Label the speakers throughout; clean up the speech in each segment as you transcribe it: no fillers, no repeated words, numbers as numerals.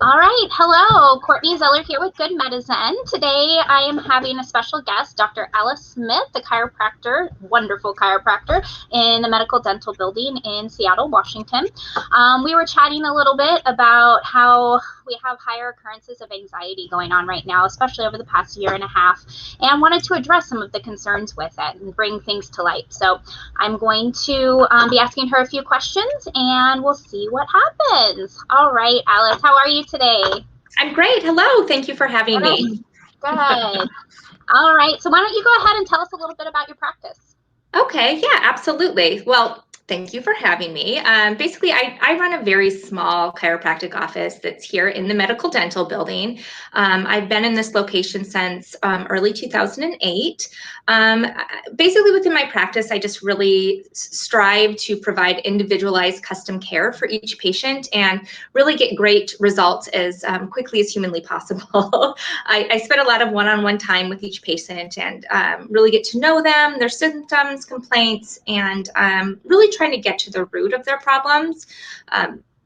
Speaker 1: All right. Hello, Courtney Zeller here with Good Medicine. Today I am having a special guest, Dr. Alys Smith, a chiropractor, wonderful chiropractor in the Medical Dental Building in Seattle, Washington. We were chatting a little bit about how we have higher occurrences of anxiety going on right now, especially over the past year and a half, and wanted to address some of the concerns with it and bring things to light. So I'm going to be asking her a few questions and we'll see what happens. All right, Alys, how are you today?
Speaker 2: I'm great. Hello. Thank you for having me.
Speaker 1: Good. All right. So why don't you go ahead and tell us a little bit about your practice?
Speaker 2: Okay. Yeah, absolutely. Well, thank you for having me. Basically, I run a very small chiropractic office that's here in the Medical Dental Building. I've been in this location since early 2008. Basically, within my practice, I just really strive to provide individualized custom care for each patient and really get great results as quickly as humanly possible. I spend a lot of one-on-one time with each patient and really get to know them, their symptoms, complaints, and really trying to get to the root of their problems.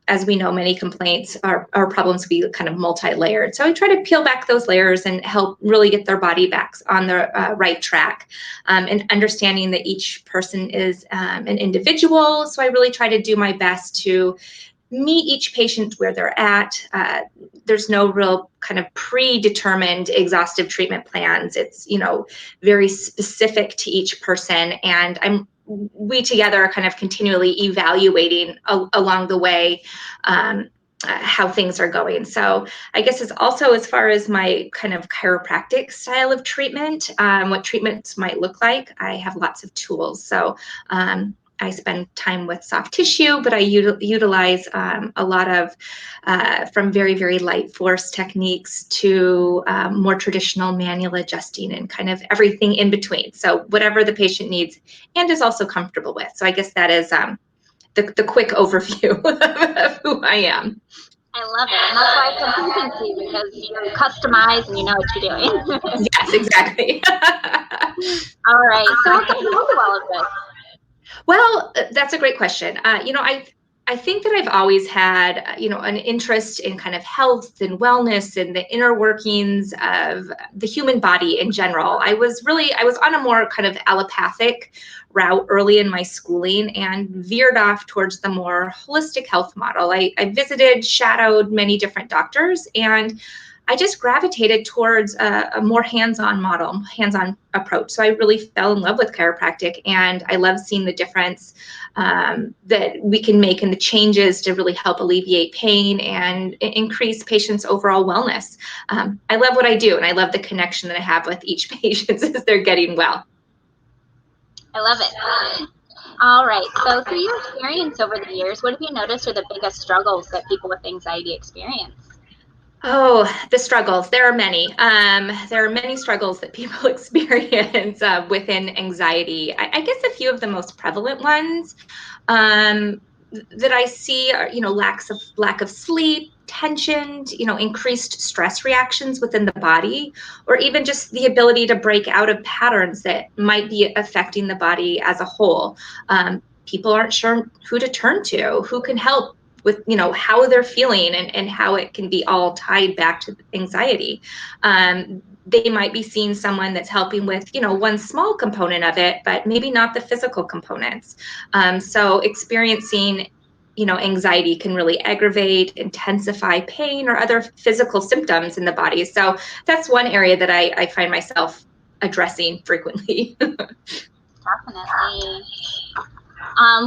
Speaker 2: As we know, many complaints or problems can be kind of multi-layered. So I try to peel back those layers and help really get their body back on the right track, and understanding that each person is an individual. So I really try to do my best to meet each patient where they're at. There's no real kind of predetermined exhaustive treatment plans. It's, very specific to each person. And we together are kind of continually evaluating along the way how things are going. So I guess it's also as far as my kind of chiropractic style of treatment, what treatments might look like. I have lots of tools. So I spend time with soft tissue, but I utilize a lot of from very, very light force techniques to more traditional manual adjusting and kind of everything in between. So whatever the patient needs and is also comfortable with. So I guess that is the quick overview of who I am.
Speaker 1: I love it. And that's why it's important to you, because you're customized and you know what you're doing.
Speaker 2: Yes, exactly.
Speaker 1: All right. So what goes into all of this?
Speaker 2: Well, that's a great question. I think that I've always had, an interest in kind of health and wellness and the inner workings of the human body in general. I was on a more kind of allopathic route early in my schooling and veered off towards the more holistic health model. I visited, shadowed many different doctors, and I just gravitated towards a more hands-on model, hands-on approach. So I really fell in love with chiropractic, and I love seeing the difference that we can make and the changes to really help alleviate pain and increase patients' overall wellness. I love what I do, and I love the connection that I have with each patient as they're getting well.
Speaker 1: I love it. All right. So through your experience over the years, what have you noticed are the biggest struggles that people with anxiety experience?
Speaker 2: Oh, the struggles. There are many. There are many struggles that people experience within anxiety. I guess a few of the most prevalent ones that I see are, lack of sleep, tension, increased stress reactions within the body, or even just the ability to break out of patterns that might be affecting the body as a whole. People aren't sure who to turn to, who can help with how they're feeling and how it can be all tied back to anxiety. They might be seeing someone that's helping with one small component of it, but maybe not the physical components. So experiencing anxiety can really aggravate, intensify pain or other physical symptoms in the body. So that's one area that I find myself addressing frequently.
Speaker 1: Definitely.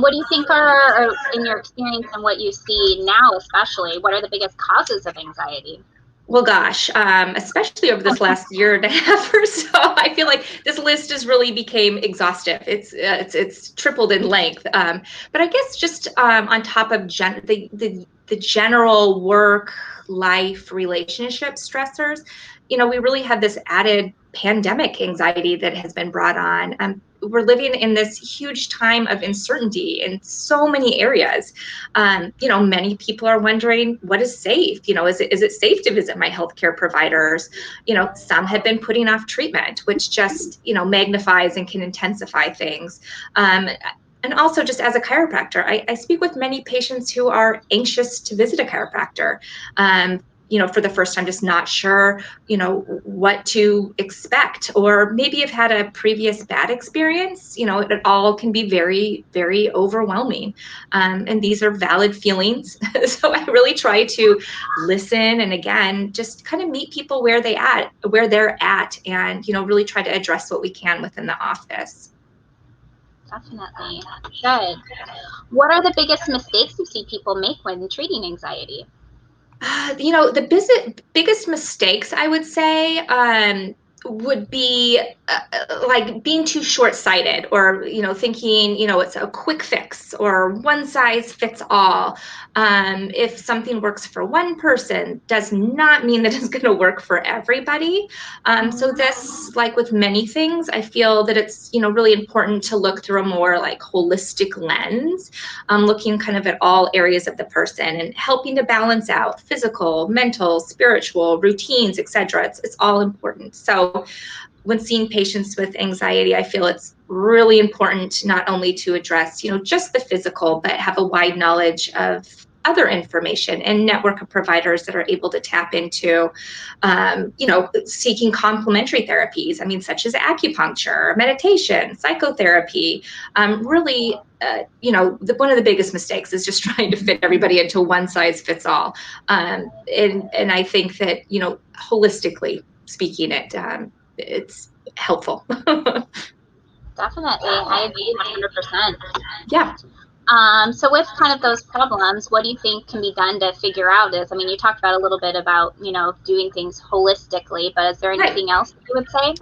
Speaker 1: What do you think are, in your experience and what you see now especially, what are the biggest causes of anxiety?
Speaker 2: Well, gosh, especially over this last year and a half or so, I feel like this list has really became exhaustive. It's tripled in length. But I guess just on top of the general work, life, relationship stressors, we really have this added pandemic anxiety that has been brought on. We're living in this huge time of uncertainty in so many areas. Many people are wondering what is safe. Is it safe to visit my healthcare providers? Some have been putting off treatment, which just magnifies and can intensify things. And also, just as a chiropractor, I speak with many patients who are anxious to visit a chiropractor. for the first time, just not sure, what to expect, or maybe have had a previous bad experience. It all can be very, very overwhelming. And these are valid feelings. So I really try to listen, and again, just kind of meet people where they're at, and, really try to address what we can within the office.
Speaker 1: Definitely. Good. What are the biggest mistakes you see people make when treating anxiety?
Speaker 2: The biggest mistakes, I would say, would be like being too short-sighted, or thinking it's a quick fix or one size fits all. If something works for one person, does not mean that it's going to work for everybody. So this, like with many things, I feel that it's really important to look through a more like holistic lens, looking kind of at all areas of the person and helping to balance out physical, mental, spiritual, routines, etc. It's all important. So when seeing patients with anxiety, I feel it's really important not only to address, just the physical, but have a wide knowledge of other information and network of providers that are able to tap into, seeking complementary therapies. I mean, such as acupuncture, meditation, psychotherapy. Really, one of the biggest mistakes is just trying to fit everybody into one size fits all. And I think that, holistically speaking, it's helpful.
Speaker 1: Definitely. I agree 100%.
Speaker 2: Yeah.
Speaker 1: So with kind of those problems, what do you think can be done to figure out this? I mean, you talked about a little bit about, doing things holistically, but is there anything else that you would say?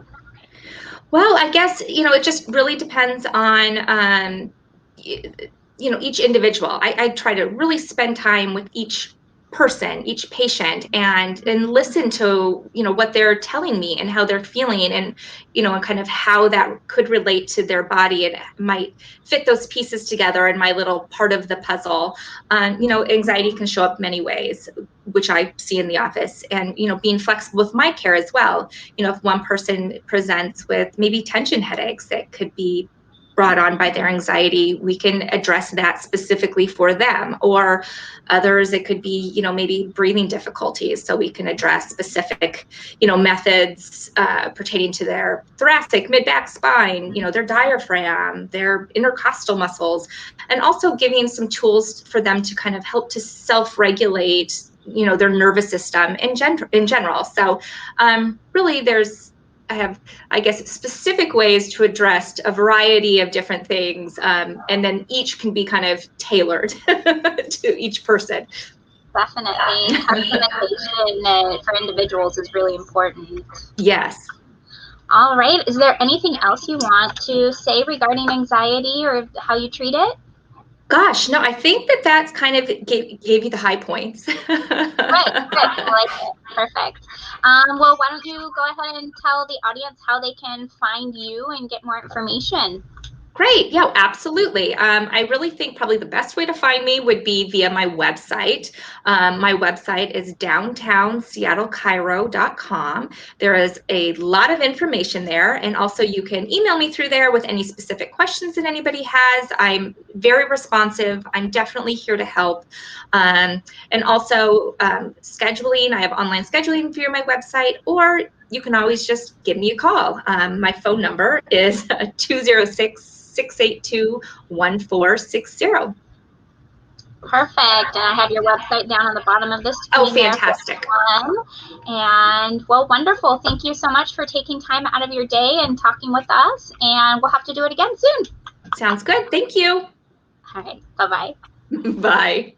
Speaker 2: Well, I guess, it just really depends on, each individual. I try to really spend time with each person, each patient, and listen to, what they're telling me and how they're feeling, and, and kind of how that could relate to their body and might fit those pieces together in my little part of the puzzle. Anxiety can show up many ways, which I see in the office, and, being flexible with my care as well. If one person presents with maybe tension headaches that could be brought on by their anxiety, we can address that specifically for them. Or others, it could be, maybe breathing difficulties. So we can address specific, methods pertaining to their thoracic, mid-back spine, their diaphragm, their intercostal muscles, and also giving some tools for them to kind of help to self-regulate, their nervous system in general. So really I have, I guess, specific ways to address a variety of different things, and then each can be kind of tailored to each person.
Speaker 1: Definitely. Customization for individuals is really important.
Speaker 2: Yes.
Speaker 1: All right. Is there anything else you want to say regarding anxiety or how you treat it?
Speaker 2: Gosh, no, I think that's kind of gave you the high points.
Speaker 1: Good. I like it. Perfect. Well, why don't you go ahead and tell the audience how they can find you and get more information?
Speaker 2: Great. Yeah, absolutely. I really think probably the best way to find me would be via my website. My website is downtownseattlecairo.com. There is a lot of information there, and also you can email me through there with any specific questions that anybody has. I'm very responsive. I'm definitely here to help. And also scheduling. I have online scheduling via my website, or you can always just give me a call. My phone number is 206-682-1460.
Speaker 1: Perfect. And I have your website down on the bottom of the screen.
Speaker 2: Oh, fantastic.
Speaker 1: And well, wonderful. Thank you so much for taking time out of your day and talking with us. And we'll have to do it again soon.
Speaker 2: Sounds good. Thank you.
Speaker 1: All right. Bye-bye.
Speaker 2: Bye.